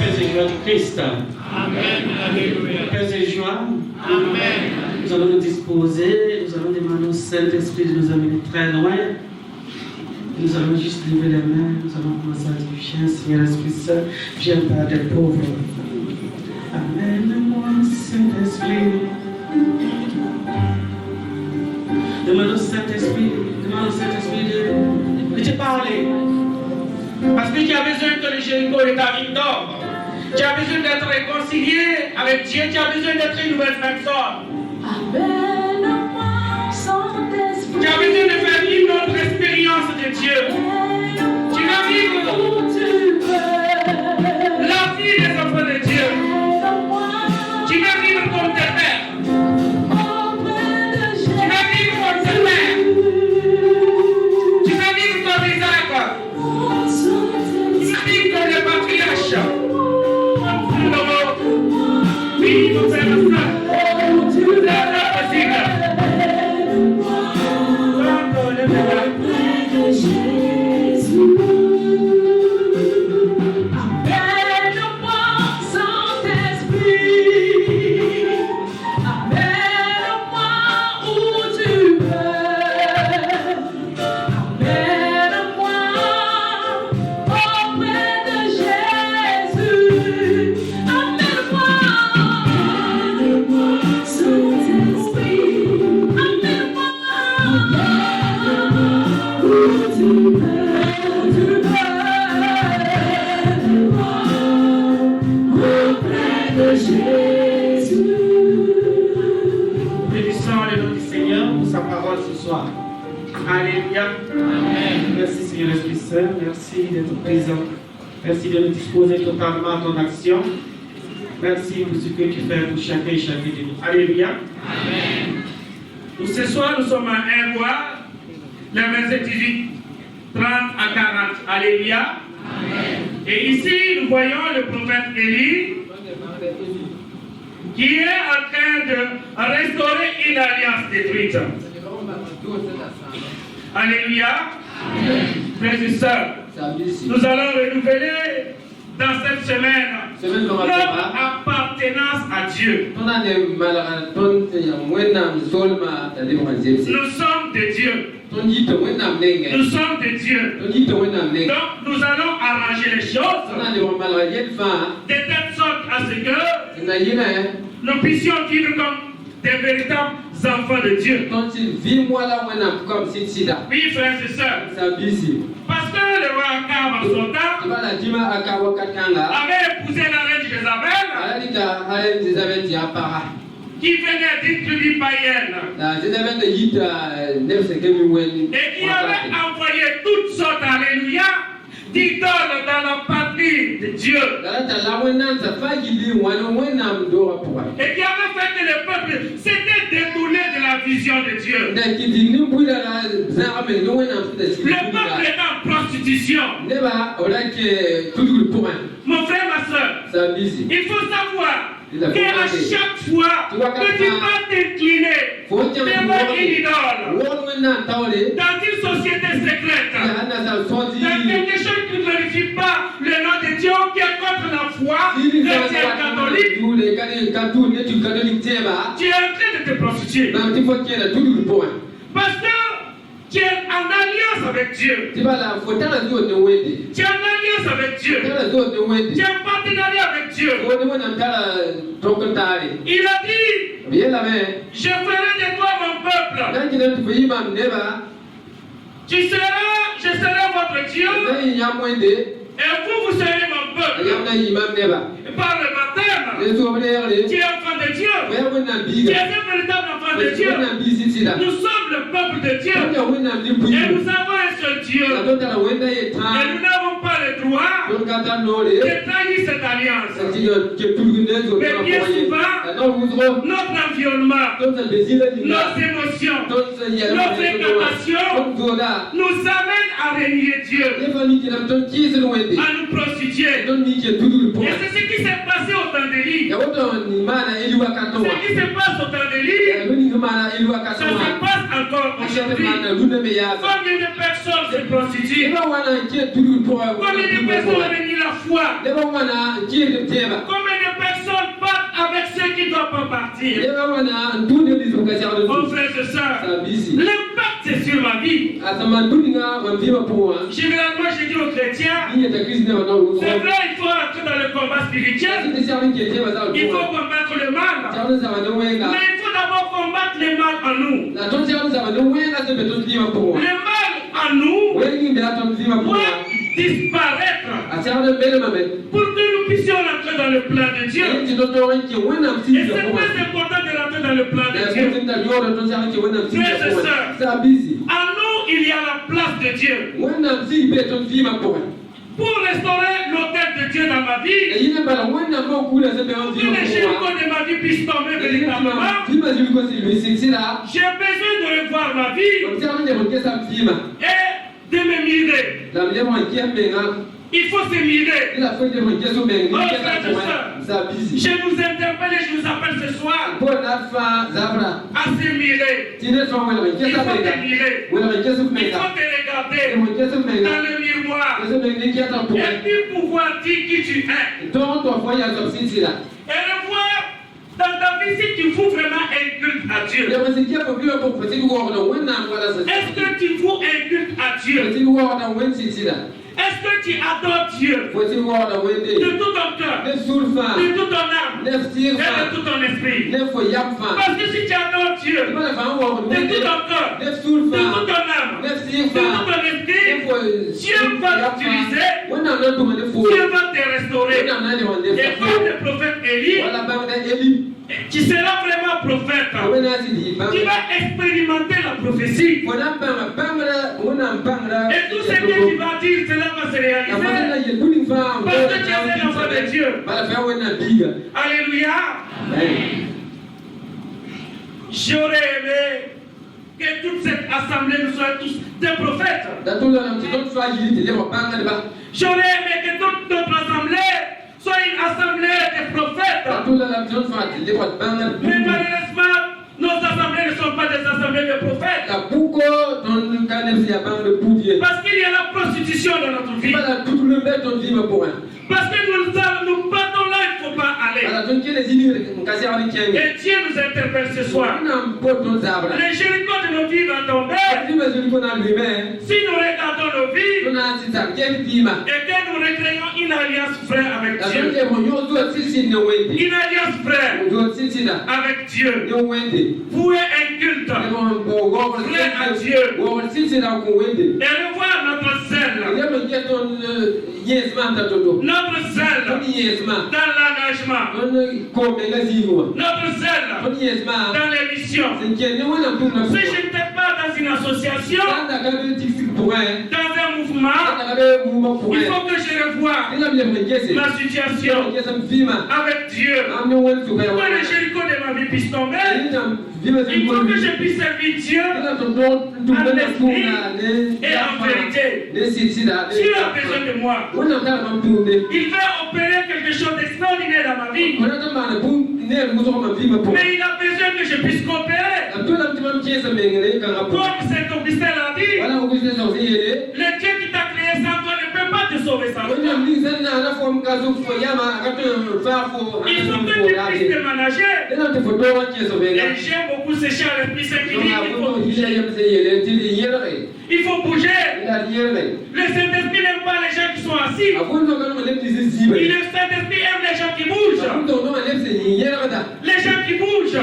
paix et joie de Christ. Amen. Alléluia. Paix et joie. Amen. Nous allons nous disposer, nous allons demander au Saint-Esprit de nous amener très loin. Nous allons juste lever les mains, nous allons commencer à dire, viens Seigneur Esprit Saint, viens Père des pauvres. Amène-moi Saint-Esprit. Demande au Saint-Esprit de te parler. Parce que tu as besoin que le Jéricho est ta victoire. Tu as besoin d'être réconcilié avec Dieu, tu as besoin d'être une nouvelle personne. Amène-moi Saint-Esprit. Tu as besoin de faire une autre expérience de Dieu. Tu vas vivre la vie des enfants de Dieu. Tu vas vivre comme tes pères. Tu vas vivre comme tes pères. Tu vas vivre comme Isaac. Tu vas vivre comme les patriarches. Oui, mon frère, ma soeur. C'est possible. Alléluia. Amen. Merci Seigneur Esprit Saint, merci d'être présent. Merci de nous disposer totalement à ton action. Merci pour ce que tu fais pour chacun et chacune de nous. Alléluia. Amen. Donc, ce soir, nous sommes à 1 voix, les versets 18, 30 à 40. Alléluia. Amen. Et ici, nous voyons le prophète Élie qui est en train de restaurer une alliance détruite. Alléluia. Frères et sœurs, nous allons renouveler dans cette semaine notre appartenance à Dieu. Nous sommes de Dieu. Nous sommes de Dieu. Donc nous allons arranger les choses de telle sorte à ce que nous puissions vivre comme des véritables enfants de Dieu. Oui, frères et sœurs. Parce que le roi Akab en son temps avait épousé la reine Jézabel qui venait d'une tribu païenne et qui avait envoyé toutes sortes, alléluia, d'idoles dans la patrie de Dieu. Et qui avait fait que le peuple s'était détourné de la vision de Dieu. Le peuple est en prostitution. Mon frère, ma soeur, il faut savoir qu'à chaque fois que tu vas t'incliner devant une idole, dans une société secrète, dans quelque chose qui ne glorifie pas le nom de Dieu, qui est contre la foi chrétienne catholique, tu es en train de te prostituer. Parce que tu es en alliance avec Dieu. Tu es en alliance avec Dieu. Tu es en partenariat avec Dieu. Il a dit, je ferai de toi mon peuple. Je serai votre Dieu. Et vous serez mon peuple. Et par le baptême, tu es enfant de Dieu. Tu es un véritable enfant de Dieu. Nous sommes le peuple de Dieu. Et nous avons un seul Dieu. Et nous n'avons pas le droit de trahir cette alliance. Mais bien souvent, notre environnement, nos émotions, nos fréquentations nous amènent à renier Dieu, à nous prostituer. Et c'est ce qui s'est passé au temps d'Élie. Ce qui se passe au temps d'Élie, ça se passe encore encore aujourd'hui. Combien de personnes se prostituent? Combien de personnes ont béni la foi? Combien de personnes partent avec ceux qui ne doivent pas partir? Mon frère et soeur, l'impact c'est sur ma vie. Généralement, je dis aux chrétiens, c'est vrai, il faut entrer dans le combat spirituel. Il faut combattre le mal. Mais il faut d'abord combattre le mal en nous. Le mal en nous doit disparaître pour que nous puissions entrer dans le plan de Dieu. Et c'est très important de rentrer dans le plan de Dieu. Frères et sœurs, en nous, il y a la place de Dieu. Pour restaurer l'autel de Dieu dans ma vie, pour que les chéricons de ma vie puissent tomber véritablement, j'ai besoin de revoir ma vie et de me mirer. Il faut se mirer. Oh, frères et sœurs, je vous interpelle et je vous appelle ce soir à se mirer. Il faut te mirer. Il faut te regarder dans le miroir et puis pouvoir dire qui tu es. Et revoir dans ta vie si tu voues vraiment un culte à Dieu. Est-ce que tu voues un culte à Dieu? Est-ce que tu adores Dieu de tout ton cœur, de tout ton âme et de tout ton esprit? Parce que si tu adores Dieu de tout ton cœur, de tout ton âme, de tout ton esprit, Dieu va t'utiliser, Dieu va te restaurer. Et comme le prophète Élie, tu seras vraiment prophète. Tu vas expérimenter la prophétie. Et tout ce que tu vas dire, cela va se réaliser. Parce que tu es l'enfant de Dieu. Alléluia. J'aurais aimé que toute cette assemblée nous soit tous des prophètes. J'aurais aimé que toute notre assemblée soit une assemblée des prophètes. Mais malheureusement, nos assemblées ne sont pas des assemblées de prophètes. Parce qu'il y a la prostitution dans notre vie. Parce que nous partons là, il ne faut pas aller. Et Dieu nous interpelle ce soir. Les chéricons de nos vies vont tomber. Si nous regardons nos vies et que nous recréons une alliance frère avec Dieu. Une alliance frère avec Dieu. Vouer un culte frère à Dieu. Et revoir notre zèle. Notre zèle dans l'engagement. Notre zèle dans les missions. Si je n'étais pas dans une association, dans un mouvement, il faut que je revoie ma situation avec Dieu. Pour que les chéricons de ma vie puissent tomber, il faut que je puisse servir Dieu en esprit et en vérité. Dieu a besoin de moi. Il veut opérer quelque chose d'extraordinaire dans ma vie. Mais il a besoin que je puisse coopérer. Comme Saint Augustin l'a dit, le Dieu qui t'a créé sans toi ne peut pas te sauver sans toi. Il faut que tu puisses te manager. Et j'aime beaucoup ces chers l'Esprit Saint qui dit il faut bouger. Le Saint-Esprit n'aime pas les gens qui sont assis. Le Saint-Esprit aime les gens qui bougent. Les gens qui bougent.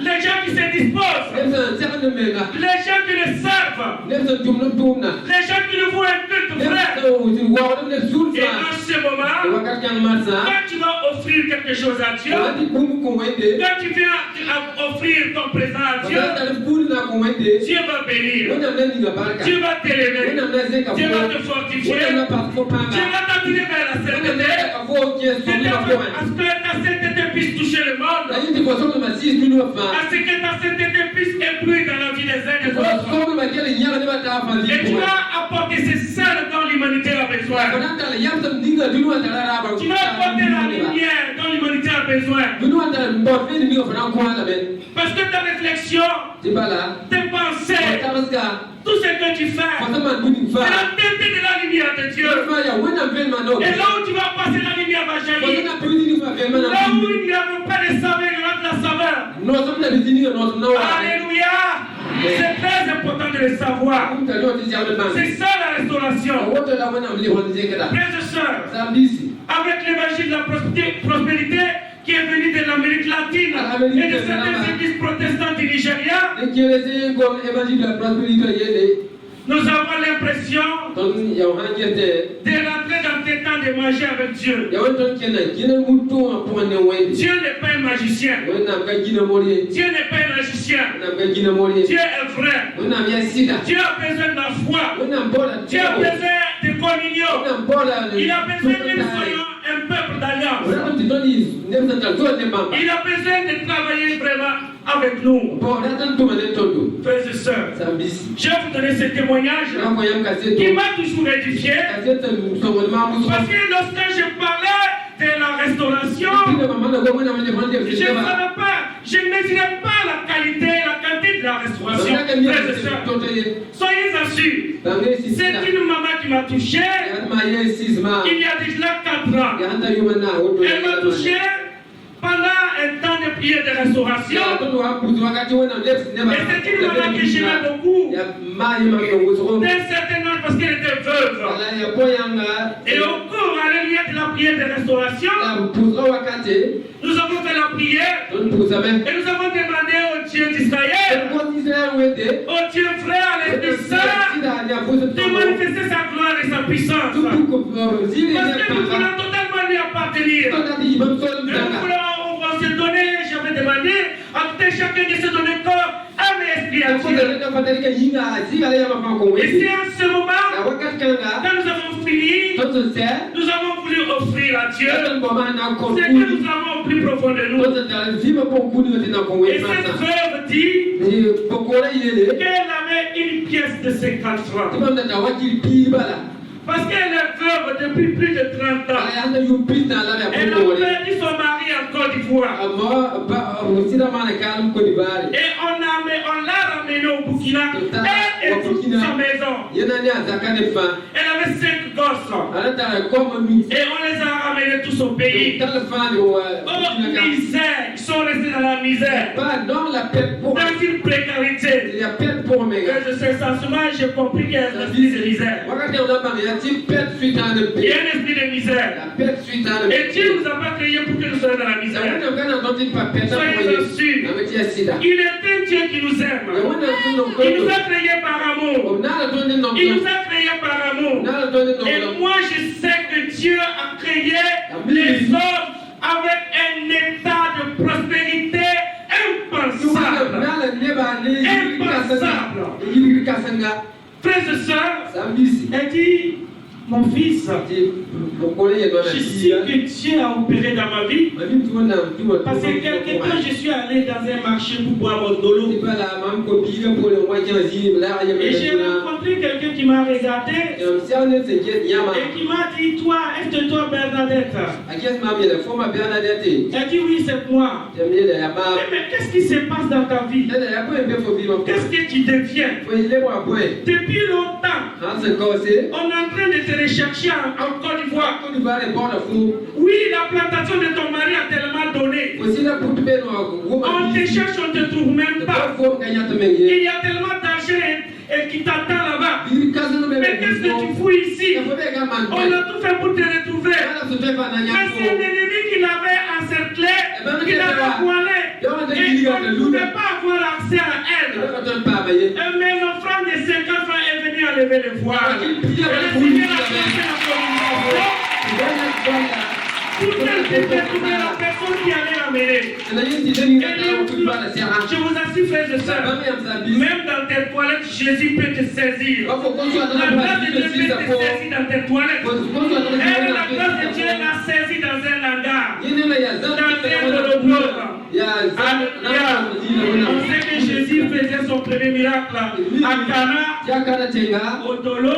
Les gens qui se disposent. Les gens qui le servent. Les gens qui le voient un culte frère. Et en ce moment, quand tu vas offrir quelque chose à Dieu, quand tu viens offrir ton présent à Dieu, Dieu va bénir. Dieu va t'élever. Dieu va te fortifier. Dieu va t'attirer vers la sainteté. À ce que ta sainteté puisse toucher le monde. À ce que ta sainteté puisse éblouir dans la vie des uns et des autres. Et tu vas apporter ces sels dont l'humanité a besoin. Tu vas apporter la lumière dont l'humanité a besoin. Parce que ta réflexion, tes pensées, Tout ce que tu fais, c'est la tête de la lumière de Dieu. Et là où tu vas passer, la lumière va jaillir. Là où il n'y a pas de saveur, il y aura de la saveur. Alléluia. C'est très important de le savoir. C'est ça la restauration. Frères et sœurs, avec l'évangile de la prospérité qui est venu de l'Amérique latine et de certaines églises protestantes du Nigeria, nous avons l'impression de rentrer dans des temps de manger avec Dieu. Dieu n'est pas un magicien. Dieu n'est pas un magicien. Dieu est vrai. Dieu a besoin de la foi. Dieu a besoin de communion. Il a besoin que nous soyons un peuple d'alliance. Il a besoin de travailler vraiment avec nous. Frères et sœurs, je vais vous donner ce témoignage qui m'a toujours édifié. Parce que lorsque je parlais de la restauration, je ne mesurais pas la qualité de la restauration. Frères et sœurs, soyez assurés. C'est une maman qui m'a touché il y a déjà 4 ans. Elle m'a touché pendant un temps de prière de restauration. Et c'est une maman que j'aimais beaucoup. D'un certain âge parce qu'elle était veuve. Et au cours, alléluia, de la prière de restauration, nous avons fait la prière et nous avons demandé au Dieu d'Israël, au Dieu frère, à l'Esprit Saint, de manifester sa gloire et sa puissance. Parce que nous voulons totalement lui appartenir. On s'est donné, j'avais demandé à tout chacun de se donner corps, âme et esprit à Dieu. Et c'est en ce moment, quand nous avons fini, nous avons voulu offrir à Dieu ce que nous avons au plus profond de nous. Et cette veuve dit qu'elle avait une pièce de 50 francs. Parce qu'elle est veuve depuis plus de 30 ans. Elle a perdu son mari en Côte d'Ivoire. Et on l'a ramenée au Burkina. Elle et toute sa maison. Elle avait 5 gosses. Et on les a ramenés tous au pays. Oh, misère. Ils sont restés dans la misère. Dans une précarité. Je sais ça, j'ai compris qu'il y a un esprit de misère. Il y a un esprit de misère. Et Dieu ne nous a pas créés pour que nous soyons dans la misère. Soyez assurés. Il est un Dieu qui nous aime. Il nous a créés par amour. Il nous a créés par amour. Et moi je sais que Dieu a créé les hommes avec un état de prospérité impensable. Frères et sœurs, elle dit, mon fils, je sais que Dieu a opéré dans ma vie. Parce que quelque temps, je suis allé dans un marché pour boire mon dolo. Et j'ai rencontré quelqu'un qui m'a regardé et qui m'a dit, toi, est-ce toi Bernadette? Elle dit, oui, c'est moi. Mais qu'est-ce qui se passe dans ta vie? Qu'est-ce que tu deviens? Depuis longtemps, on est en train de te rechercher en Côte d'Ivoire. Oui, la plantation de ton mari a tellement donné. On te cherche, on ne te trouve même pas. Il y a tellement d'argent qui t'attend là-bas. Mais qu'est-ce que tu fous ici? On a tout fait pour te retrouver. Mais c'est un ennemi qui l'avait encerclé, qui l'avait voilé. Et on ne pouvait pas avoir accès à elle. Mais notre frère de 50 ans est venu enlever le voile. La personne qui allait l'amener. Je vous assure, frères et sœurs, même dans tes toilettes, Jésus peut te saisir. La grâce de Dieu peut te saisir dans tes toilettes. Et la grâce de Dieu l'a saisi dans un hangar, dans un holographe. On sait que Jésus faisait son premier miracle à Cana, au Dolo.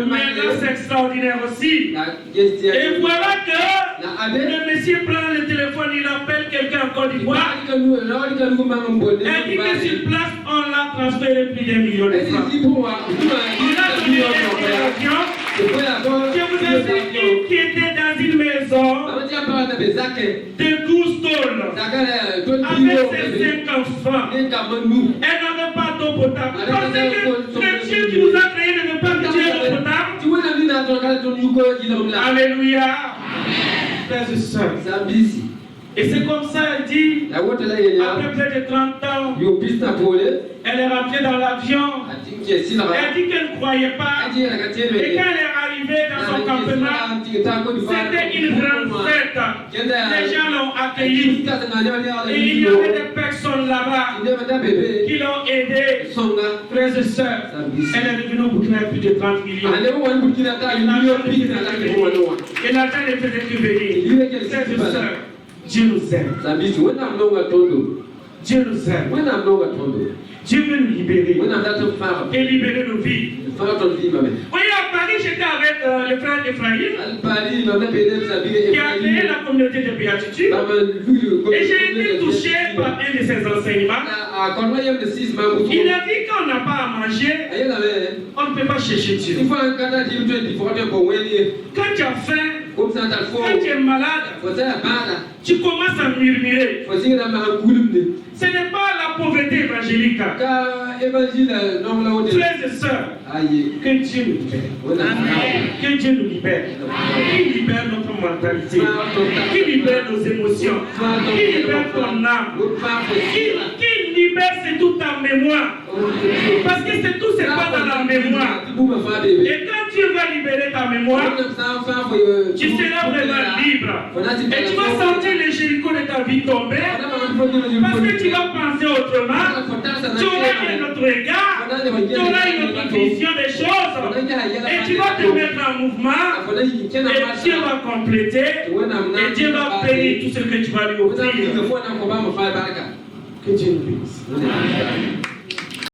Maintenant, c'est extraordinaire aussi. Et voilà que le monsieur prend le téléphone, il appelle quelqu'un en Côte d'Ivoire. Elle dit que sur place, on l'a transféré plus d'un million de francs. Il a donné l'information. Je vous ai dit qui était dans une maison de 12 tôles avec ses 5 enfants. Elle n'avait pas d'eau potable. Parce que le Dieu qui nous a créé ne veut pas que Dieu ait l'eau potable. Alléluia. Frères et sœurs. Et c'est comme ça, elle dit, après près de 30 ans, elle est rentrée dans l'avion. Elle dit qu'elle ne croyait pas. Et quand elle est arrivée dans son campement, c'était une grande fête. Les gens l'ont accueillie. Et il y avait des personnes là-bas qui l'ont aidé. Frères et sœurs, elle est revenue au Burkina plus de 30 millions. Et l'argent ne faisait que venir. Frères et sœurs, Dieu nous aime. Dieu nous aime. Dieu veut nous libérer et libérer nos vies. Voyez, à Paris, j'étais avec le frère Ephraïm qui a créé la communauté de béatitude. Et j'ai été touché par un de ses enseignements. Il a dit qu'on n'a pas à manger, on ne peut pas chercher Dieu. Quand tu as faim, quand tu es malade, tu commences à murmurer. Ce n'est pas la pauvreté évangélique. Frères et sœurs, que Dieu nous libère. Que Dieu nous libère. Qu'il libère notre mentalité. Qu'il libère nos émotions. Qu'il libère ton âme. Qu'il libère c'est toute ta mémoire. Parce que c'est tout, c'est pas dans la mémoire. Et quand Dieu va libérer ta mémoire, tu seras vraiment libre. Et tu vas sentir les Jéricho de ta vie tomber. Parce que tu vas penser autrement. Tu auras un autre regard. Tu auras une autre vision des choses. Et tu vas te mettre en mouvement. Et Dieu va compléter. Et Dieu va bénir tout ce que tu vas lui offrir. Que Dieu nous bénisse.